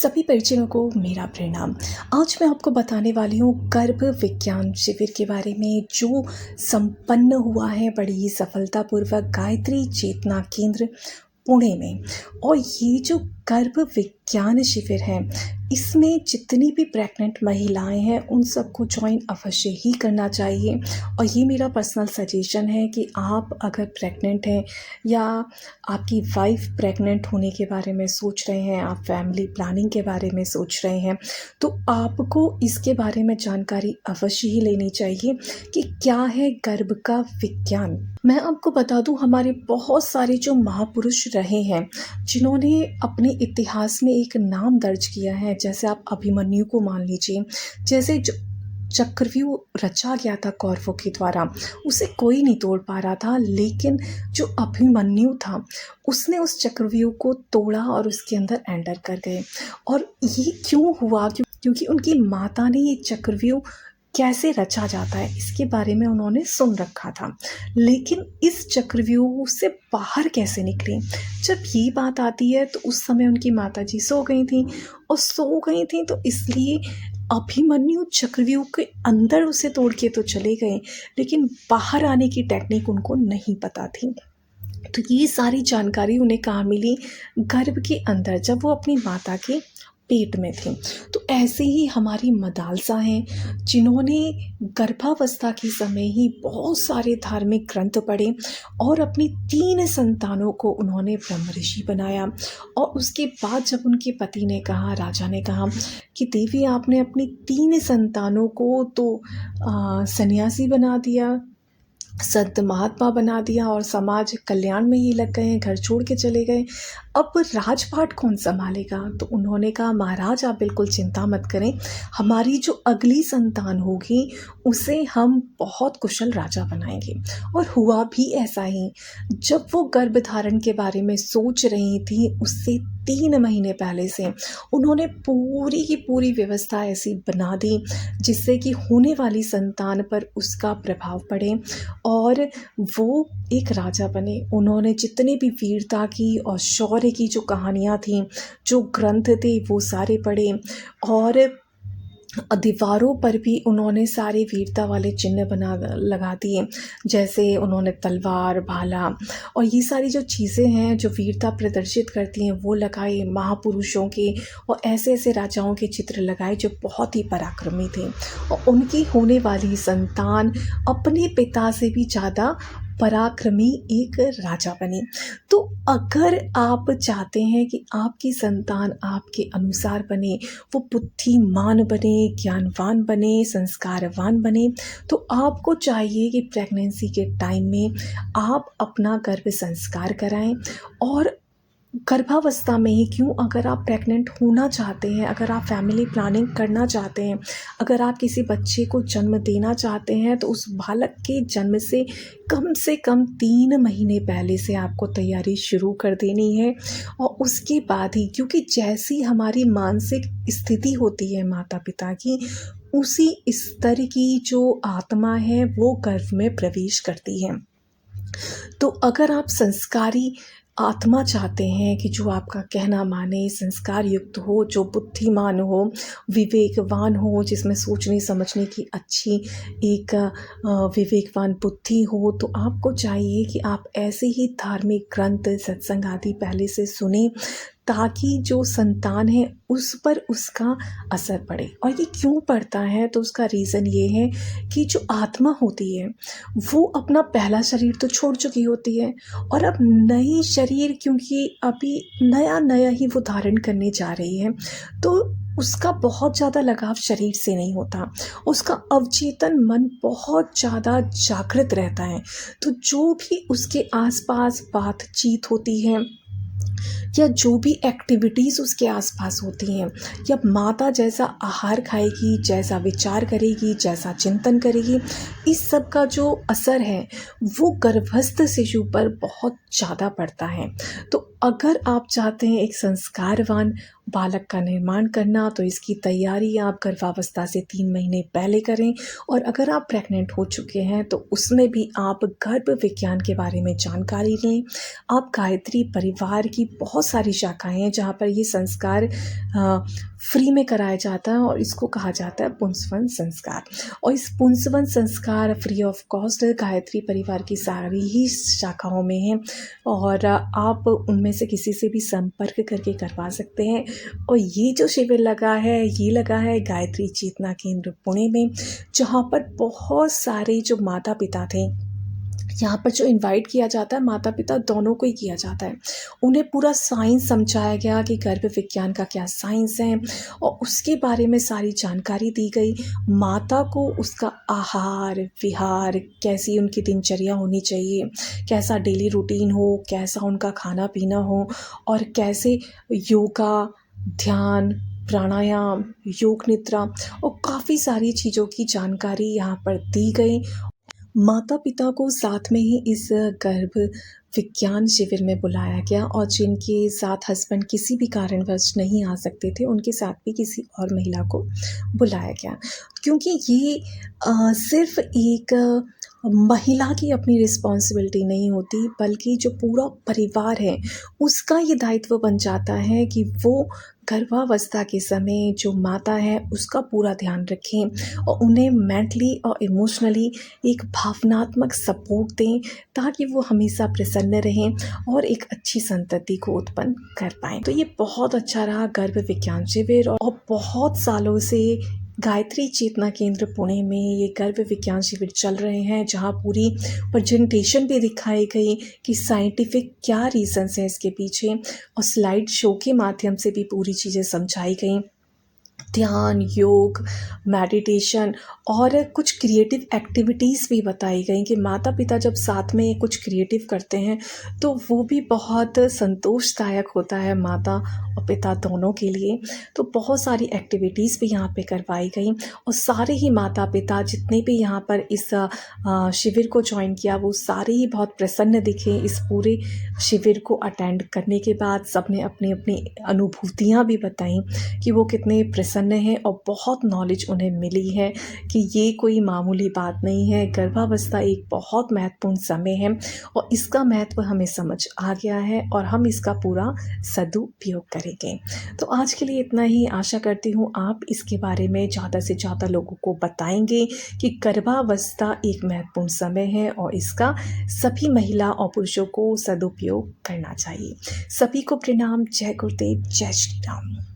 सभी परिजनों को मेरा प्रणाम। आज मैं आपको बताने वाली हूँ गर्भ विज्ञान शिविर के बारे में जो संपन्न हुआ है बड़ी ही सफलतापूर्वक गायत्री चेतना केंद्र पुणे में। और ये जो गर्भ विज्ञान शिविर है इसमें जितनी भी प्रेग्नेंट महिलाएं हैं उन सबको ज्वाइन अवश्य ही करना चाहिए। और ये मेरा पर्सनल सजेशन है कि आप अगर प्रेग्नेंट हैं या आपकी वाइफ प्रेग्नेंट होने के बारे में सोच रहे हैं, आप फैमिली प्लानिंग के बारे में सोच रहे हैं, तो आपको इसके बारे में जानकारी अवश्य ही लेनी चाहिए कि क्या है गर्भ का विज्ञान। मैं आपको बता दूं, हमारे बहुत सारे जो महापुरुष रहे हैं जिन्होंने अपने इतिहास में एक नाम दर्ज किया है, जैसे आप अभिमन्यु को मान लीजिए। जैसे जो चक्रव्यूह रचा गया था कौरवों के द्वारा उसे कोई नहीं तोड़ पा रहा था, लेकिन जो अभिमन्यु था उसने उस चक्रव्यूह को तोड़ा और उसके अंदर एंटर कर गए। और ये क्यों हुआ? क्योंकि उनकी माता ने ये चक्रव्यूह कैसे रचा जाता है इसके बारे में उन्होंने सुन रखा था, लेकिन इस चक्रव्यूह से बाहर कैसे निकले जब ये बात आती है तो उस समय उनकी माता जी सो गई थी तो इसलिए अभिमन्यु चक्रव्यूह के अंदर उसे तोड़ के तो चले गए, लेकिन बाहर आने की टेक्निक उनको नहीं पता थी। तो ये सारी जानकारी उन्हें कहाँ मिली? गर्भ के अंदर, जब वो अपनी माता के पेट में थे। तो ऐसे ही हमारी मदालसा हैं जिन्होंने गर्भावस्था के समय ही बहुत सारे धार्मिक ग्रंथ पढ़े और अपनी 3 संतानों को उन्होंने ब्रह्म ऋषि बनाया। और उसके बाद जब उनके पति ने कहा, राजा ने कहा कि देवी आपने अपनी 3 संतानों को तो सन्यासी बना दिया, संत महात्मा बना दिया और समाज कल्याण में ही लग गए हैं, घर छोड़ के चले गए, अब राजपाट कौन संभालेगा? तो उन्होंने कहा महाराज आप बिल्कुल चिंता मत करें, हमारी जो अगली संतान होगी उसे हम बहुत कुशल राजा बनाएंगे। और हुआ भी ऐसा ही। जब वो गर्भधारण के बारे में सोच रही थी उससे 3 महीने पहले से उन्होंने पूरी की पूरी व्यवस्था ऐसी बना दी जिससे कि होने वाली संतान पर उसका प्रभाव पड़े और वो एक राजा बने। उन्होंने जितने भी वीरता की और शौर्य की जो कहानियाँ थीं, जो ग्रंथ थे, वो सारे पढ़े और दीवारों पर भी उन्होंने सारे वीरता वाले चिन्ह बना लगा दिए। जैसे उन्होंने तलवार, भाला और ये सारी जो चीज़ें हैं जो वीरता प्रदर्शित करती हैं वो लगाए, महापुरुषों के और ऐसे ऐसे राजाओं के चित्र लगाए जो बहुत ही पराक्रमी थे। और उनकी होने वाली संतान अपने पिता से भी ज़्यादा पराक्रमी एक राजा बने। तो अगर आप चाहते हैं कि आपकी संतान आपके अनुसार बने, वो बुद्धिमान बने, ज्ञानवान बने, संस्कारवान बने, तो आपको चाहिए कि प्रेगनेंसी के टाइम में आप अपना गर्भ संस्कार कराएं। और गर्भावस्था में ही क्यों, अगर आप प्रेग्नेंट होना चाहते हैं, अगर आप फैमिली प्लानिंग करना चाहते हैं, अगर आप किसी बच्चे को जन्म देना चाहते हैं, तो उस बालक के जन्म से कम 3 महीने पहले से आपको तैयारी शुरू कर देनी है। और उसके बाद ही, क्योंकि जैसी हमारी मानसिक स्थिति होती है माता पिता की, उसी स्तर की जो आत्मा है वो गर्भ में प्रवेश करती है। तो अगर आप संस्कारी आत्मा चाहते हैं कि जो आपका कहना माने, संस्कार युक्त हो, जो बुद्धिमान हो, विवेकवान हो, जिसमें सोचने समझने की अच्छी एक विवेकवान बुद्धि हो, तो आपको चाहिए कि आप ऐसे ही धार्मिक ग्रंथ, सत्संग आदि पहले से सुने ताकि जो संतान है उस पर उसका असर पड़े। और ये क्यों पड़ता है? तो उसका रीज़न ये है कि जो आत्मा होती है वो अपना पहला शरीर तो छोड़ चुकी होती है और अब नई शरीर, क्योंकि अभी नया ही वो धारण करने जा रही है, तो उसका बहुत ज़्यादा लगाव शरीर से नहीं होता, उसका अवचेतन मन बहुत ज़्यादा जागृत रहता है। तो जो भी उसके आसपास बातचीत होती है या जो भी एक्टिविटीज़ उसके आसपास होती हैं, या माता जैसा आहार खाएगी, जैसा विचार करेगी, जैसा चिंतन करेगी, इस सब का जो असर है वो गर्भस्थ शिशु पर बहुत ज़्यादा पड़ता है। तो अगर आप चाहते हैं एक संस्कारवान बालक का निर्माण करना, तो इसकी तैयारी आप गर्भावस्था से 3 महीने पहले करें। और अगर आप प्रेग्नेंट हो चुके हैं तो उसमें भी आप गर्भ विज्ञान के बारे में जानकारी लें। आप गायत्री परिवार की बहुत सारी शाखाएँ हैं जहाँ पर ये संस्कार फ्री में कराया जाता है और इसको कहा जाता है पुंसवन संस्कार। और इस पुंसवन संस्कार फ्री ऑफ कॉस्ट गायत्री परिवार की सारी ही शाखाओं में है और आप उनमें से किसी से भी संपर्क करके करवा सकते हैं। और ये जो शिविर लगा है, ये लगा है गायत्री चेतना केंद्र पुणे में, जहाँ पर बहुत सारे जो माता पिता थे, यहाँ पर जो इनवाइट किया जाता है माता पिता दोनों को ही किया जाता है। उन्हें पूरा साइंस समझाया गया कि गर्भ विज्ञान का क्या साइंस है और उसके बारे में सारी जानकारी दी गई। माता को उसका आहार विहार, कैसी उनकी दिनचर्या होनी चाहिए, कैसा डेली रूटीन हो, कैसा उनका खाना पीना हो और कैसे योगा, ध्यान, प्राणायाम, योग निद्रा और काफ़ी सारी चीज़ों की जानकारी यहाँ पर दी गई। माता पिता को साथ में ही इस गर्भ विज्ञान शिविर में बुलाया गया और जिनके साथ हस्बैंड किसी भी कारणवश नहीं आ सकते थे, उनके साथ भी किसी और महिला को बुलाया गया। क्योंकि ये सिर्फ़ एक महिला की अपनी रिस्पॉन्सिबिलिटी नहीं होती, बल्कि जो पूरा परिवार है, उसका ये दायित्व बन जाता है कि वो गर्भावस्था के समय जो माता है, उसका पूरा ध्यान रखें और उन्हें मेंटली और इमोशनली एक भावनात्मक सपोर्ट दें, ताकि वो हमेशा प्रसन्न रहें और एक अच्छी संतति को उत्पन्न कर पाएँ। तो ये बहुत अच्छा रहा गर्भ विज्ञान शिविर और बहुत सालों से गायत्री चेतना केंद्र पुणे में ये गर्भ विज्ञान शिविर चल रहे हैं, जहाँ पूरी प्रेजेंटेशन भी दिखाई गई कि साइंटिफिक क्या रीज़न्स हैं इसके पीछे और स्लाइड शो के माध्यम से भी पूरी चीज़ें समझाई गई। ध्यान, योग, मेडिटेशन और कुछ क्रिएटिव एक्टिविटीज़ भी बताई गई कि माता-पिता जब साथ में कुछ क्रिएटिव करते हैं तो वो भी बहुत संतोषदायक होता है माता और पिता दोनों के लिए। तो बहुत सारी एक्टिविटीज़ भी यहाँ पे करवाई गई और सारे ही माता-पिता जितने भी यहाँ पर इस शिविर को जॉइन किया, वो सारे ही बहुत प्रसन्न दिखे इस पूरे शिविर को अटेंड करने के बाद। सबने अपनी-अपनी अनुभूतियाँ भी बताई कि वो कितने प्रसन्न हैं और बहुत नॉलेज उन्हें मिली है कि ये कोई मामूली बात नहीं है। गर्भावस्था एक बहुत महत्वपूर्ण समय है और इसका महत्व हमें समझ आ गया है और हम इसका पूरा सदुपयोग करेंगे। तो आज के लिए इतना ही। आशा करती हूँ आप इसके बारे में ज़्यादा से ज़्यादा लोगों को बताएंगे कि गर्भावस्था एक महत्वपूर्ण समय है और इसका सभी महिला और पुरुषों को सदुपयोग करना चाहिए। सभी को प्रणाम। जय गुरुदेव, जय श्री राम।